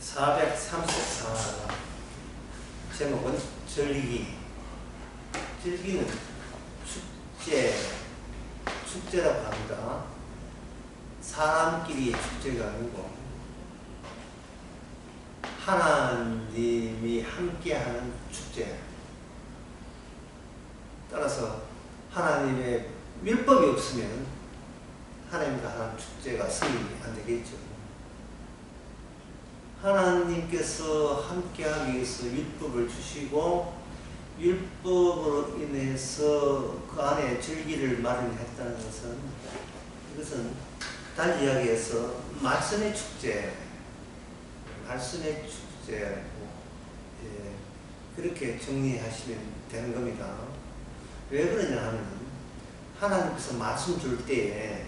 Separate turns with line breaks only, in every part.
434 제목은 절기. 절기는 축제라고 합니다. 사람끼리 축제가 아니고 하나님이 함께하는 축제. 따라서 하나님의 율법이 없으면 하나님과 하는 축제가 승인이 안 되겠죠. 하나님께서 함께하기 위해서 율법을 주시고 율법으로 인해서 그 안에 절기를 마련했다는 것은, 이것은 달리 이야기해서 말씀의 축제, 말씀의 축제라고 그렇게 정리하시면 되는 겁니다. 왜 그러냐 하면 하나님께서 말씀 줄 때에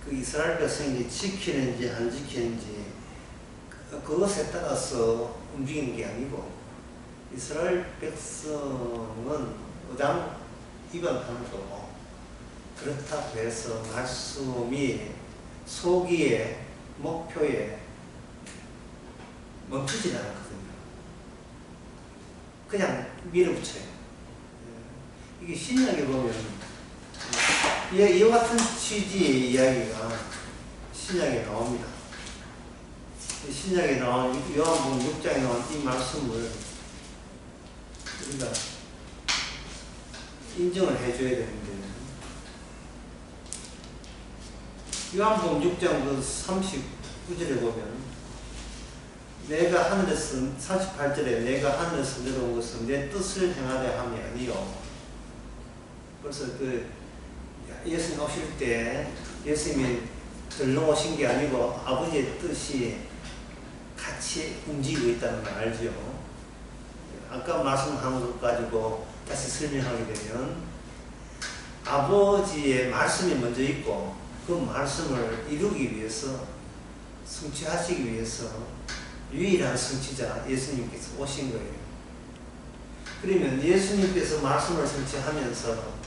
그 이스라엘 백성이 지키는지 안 지키는지 그것에 따라서 움직이는 게 아니고, 이스라엘 백성은 의당 위반하는 거고, 그렇다고 해서 말씀이 소기에 목표에 멈추지 않았거든요. 그냥 밀어붙여요. 이게 신약에 보면 이와 같은 취지의 이야기가 신약에 나옵니다. 신약에 나온 요한복음 6장에 나온 이 말씀을 우리가 인정을 해줘야 되는데, 요한복음 6장 그 39절에 보면 내가 하늘에서 38절에 내가 하늘에서 내려온 것은 내 뜻을 행하려 함이 아니요. 그래서 그 예수님 오실 때 예수님이 들러오신 게 아니고 아버지의 뜻이 같이 움직이고 있다는 걸 알죠. 아까 말씀한 것 가지고 다시 설명하게 되면, 아버지의 말씀이 먼저 있고 그 말씀을 이루기 위해서, 성취하시기 위해서 유일한 성취자 예수님께서 오신 거예요. 그러면 예수님께서 말씀을 성취하면서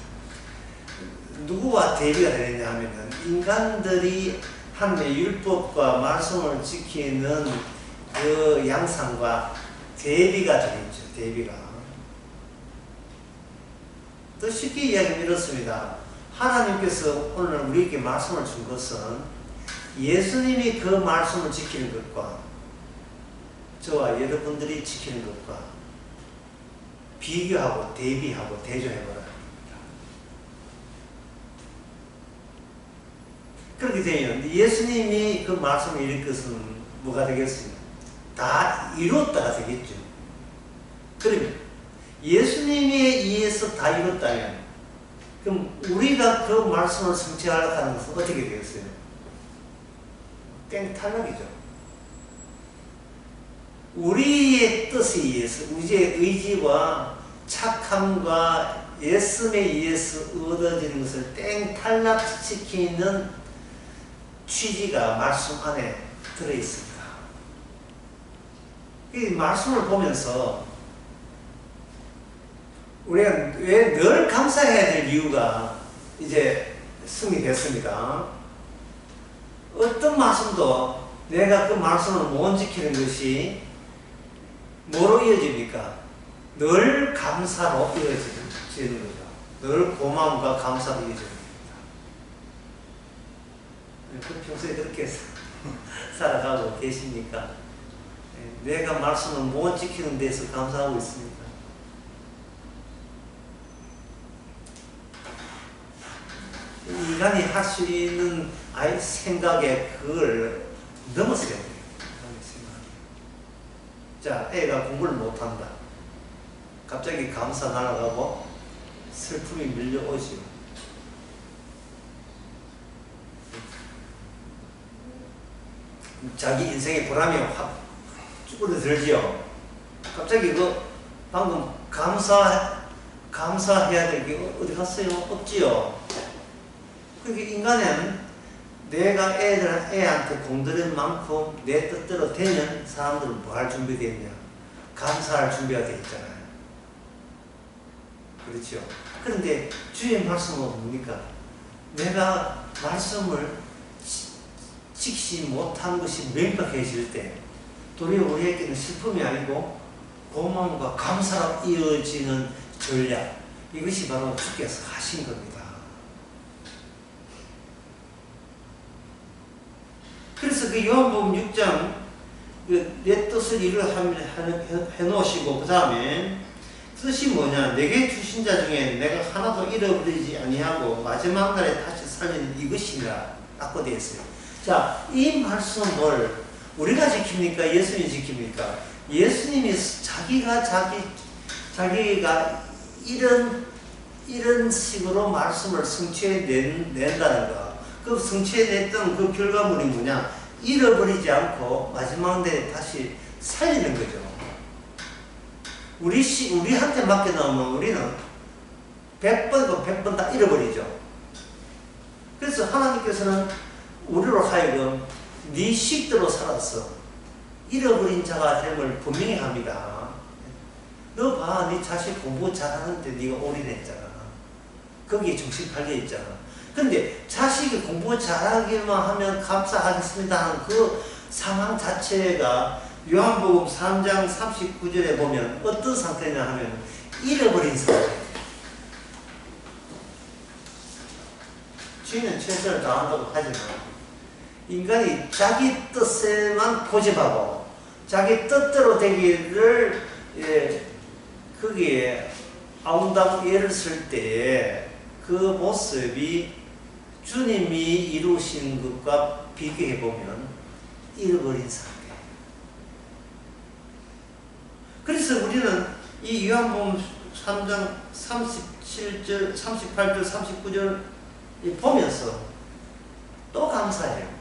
누구와 대비가 되느냐 하면은 인간들이 하나님의 율법과 말씀을 지키는 그 양상과 대비가 되겠죠. 대비가. 더 쉽게 이야기하면 이렇습니다. 하나님께서 오늘 우리에게 말씀을 준 것은 예수님이 그 말씀을 지키는 것과 저와 여러분들이 지키는 것과 비교하고 대비하고 대조해보라. 그렇게 되면 예수님이 그 말씀을 이룰 것은 뭐가 되겠습니까? 다 이뤘다가 되겠죠. 그러면 예수님에 의해서 다 이뤘다면, 그럼 우리가 그 말씀을 성취하려고 하는 것은 어떻게 되겠어요? 땡탈락이죠. 우리의 뜻에 의해서, 우리의 의지와 착함과 예씀에 의해서 얻어지는 것을 땡탈락시키는 취지가 말씀 안에 들어있습니다. 이 말씀을 보면서 우리가 왜 늘 감사해야 될 이유가 이제 승리됐습니다. 어떤 말씀도 내가 그 말씀을 못 지키는 것이 뭐로 이어집니까? 늘 감사로 이어지는 거죠. 늘 고마움과 감사로 이어집니다. 평소에 그렇게 살아가고 계십니까? 내가 말씀을 못 지키는 데서 감사하고 있습니다. 인간이 할 수 있는 생각에 그걸 넘어서야 돼요. 자, 애가 공부를 못한다. 갑자기 감사 날아가고 슬픔이 밀려오지요. 자기 인생의 보람이 확 쭈그러들지요. 갑자기 방금 감사해야 될 게 어디 갔어요? 없지요. 그러니까 인간은 내가 애한테 공들인 만큼 내 뜻대로 되면 사람들은 뭐 할 준비가 되어 있냐? 감사할 준비가 되어 있잖아요. 그렇죠. 그런데 주의 말씀은 뭡니까? 내가 말씀을 지키지 못한 것이 명백해질 때 도리어 우리에게는 슬픔이 아니고 고마움과 감사로 이어지는 전략, 이것이 바로 주께서 하신 겁니다. 그래서 그 요한복음 6장 내 뜻을 이루어 해놓으시고 그 다음에 뜻이 뭐냐, 내게 주신 자 중에 내가 하나도 잃어버리지 아니하고 마지막 날에 다시 살리는 이것이니라 라고 되어 있어요. 자, 이 말씀을 우리가 지킵니까? 예수님이 지킵니까? 예수님이 자기가 이런 식으로 말씀을 성취해낸다는 거. 그 성취해냈던 그 결과물이 뭐냐? 잃어버리지 않고 마지막 날에 다시 살리는 거죠. 우리한테 맡겨놓으면 우리는 100번이고 100번 다 잃어버리죠. 그래서 하나님께서는 우리로 하여금 네 식대로 살았어. 잃어버린 자가 됨을 분명히 합니다. 너 봐, 네 자식 공부 잘하는데 네가 올인했잖아. 거기에 정신 팔려 있잖아. 근데 자식이 공부 잘하기만 하면 감사하겠습니다 하는 그 상황 자체가 요한복음 3장 39절에 보면 어떤 상태냐 하면 잃어버린 상태. 주인은 최선을 다한다고 하지만 인간이 자기 뜻에만 고집하고 자기 뜻대로 되기를 거기에 아웅다웅 예를 쓸 때에 그 모습이 주님이 이루신 것과 비교해보면 잃어버린 상태. 그래서 우리는 이 요한복음 3장 37절, 38절, 39절 보면서 또 감사해요.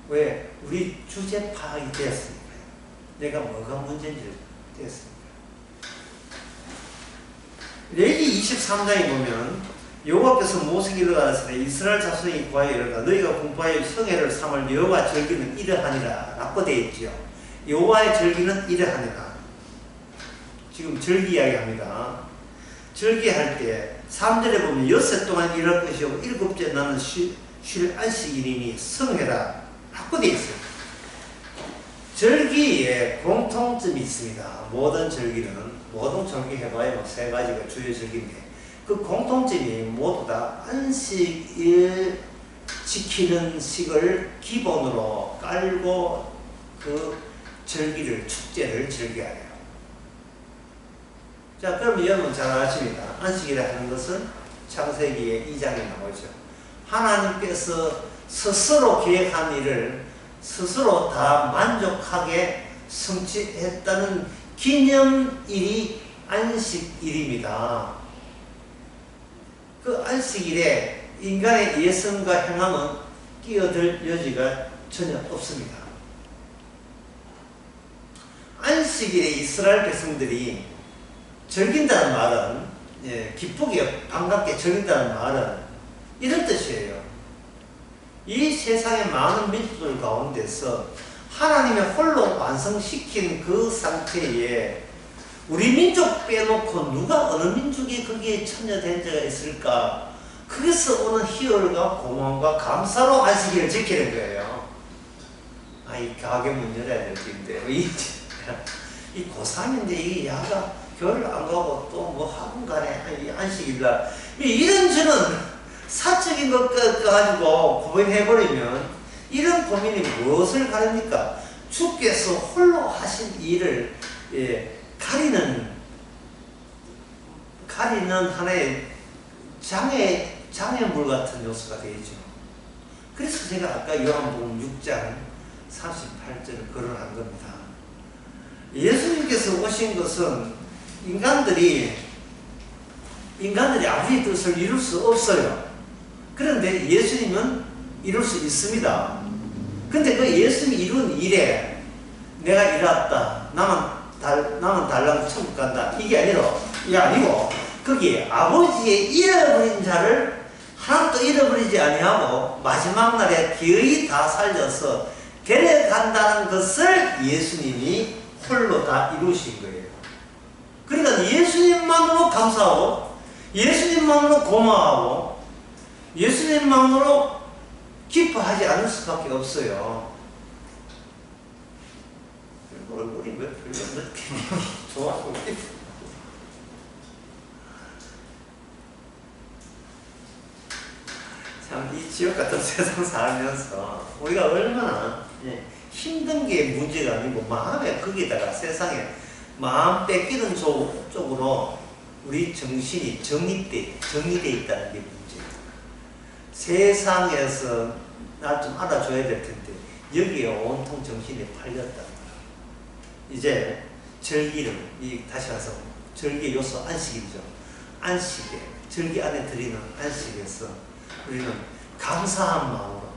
왜? 우리 주제 파악이 되었으니까요. 내가 뭐가 문제인지 되었으니까. 레위기 23장에 보면 여호와께서 모세에게 가라사대 이스라엘 자손이 구하여 이르다 너희가 공부하여 성회를 삼을 여호와 절기는 이러하니라 라고 되어 있죠. 여호와의 절기는 이러하니라. 지금 절기 이야기합니다. 절기할 때 3절에 보면 엿새 동안 일할 것이고 일곱째 나는 쉴 안식일이니 성회라 라고 되어 있어요. 절기에 공통점이 있습니다. 모든 절기는 모든 절기 해봐야 뭐 세 가지가 주요 절기인데 그 공통점이 모두 다 안식일 지키는 식을 기본으로 깔고 그 절기를 축제를 즐겨야 돼요. 자, 그러면 여러분 잘 아십니다. 안식일에 하는 것은 창세기의 2장에 나오죠. 하나님께서 스스로 계획한 일을 스스로 다 만족하게 성취했다는 기념일이 안식일입니다. 그 안식일에 인간의 예성과 행함은 끼어들 여지가 전혀 없습니다. 안식일에 이스라엘 백성들이 즐긴다는 말은 기쁘게 반갑게 즐긴다는 말은 이런 뜻이에요. 이 세상의 많은 민족들 가운데서 하나님의 홀로 완성시킨 그 상태에 우리 민족 빼놓고 누가 어느 민족이 거기에 참여된 자가 있을까? 거기서 오는 희열과 고마움과 감사로 안식일을 지키는 거예요. 아, 이 가게 문 열어야 될 텐데 이 고3인데 이 야가 교회를 안 가고 또 뭐 학원 가네 안식일날 이런저런 사적인 것 가지고 고민해버리면 이런 고민이 무엇을 가릅니까? 주께서 홀로 하신 일을 가리는 하나의 장애물 같은 요소가 되죠. 그래서 제가 아까 요한복음 6장 38절을 거론한 겁니다. 예수님께서 오신 것은 인간들이 아무리 뜻을 이룰 수 없어요. 그런데 예수님은 이룰 수 있습니다. 근데 그 예수님이 이룬 일에 내가 이뤘다. 나만 달라고 천국 간다. 이게 아니고 거기에 아버지의 잃어버린 자를 하나도 잃어버리지 아니하고 마지막 날에 기어이 다 살려서 데려간다는 것을 예수님이 홀로 다 이루신 거예요. 그러니까 예수님만으로 감사하고 예수님만으로 고마워하고 예수님만으로 기뻐하지 않을 수밖에 없어요. 얼굴이 왜 별로 느낌이 좋아 보이지? 참, 이 지옥 같은 세상 살면서 우리가 얼마나 힘든 게 문제가 아니고 마음에 거기다가 세상에 마음 뺏기는 쪽으로 우리 정신이 정리돼 있다는 게 문제예요. 세상에서 나 좀 알아줘야 될 텐데 여기에 온통 정신이 팔렸단 말이에요. 이제 절기를 다시 와서 절기 요소 안식이죠. 안식에 절기 안에 들이는 안식에서 우리는 감사한 마음으로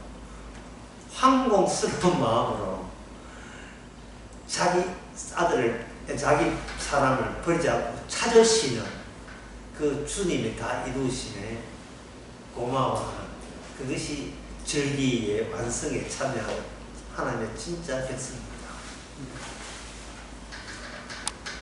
황공스러운 마음으로 자기 아들을 자기 사람을 버리지 않고 찾으시는 그 주님이 다 이루시네 고마워하는 그것이 절기의 완성에 참여하는 하나님의 진짜 백성입니다.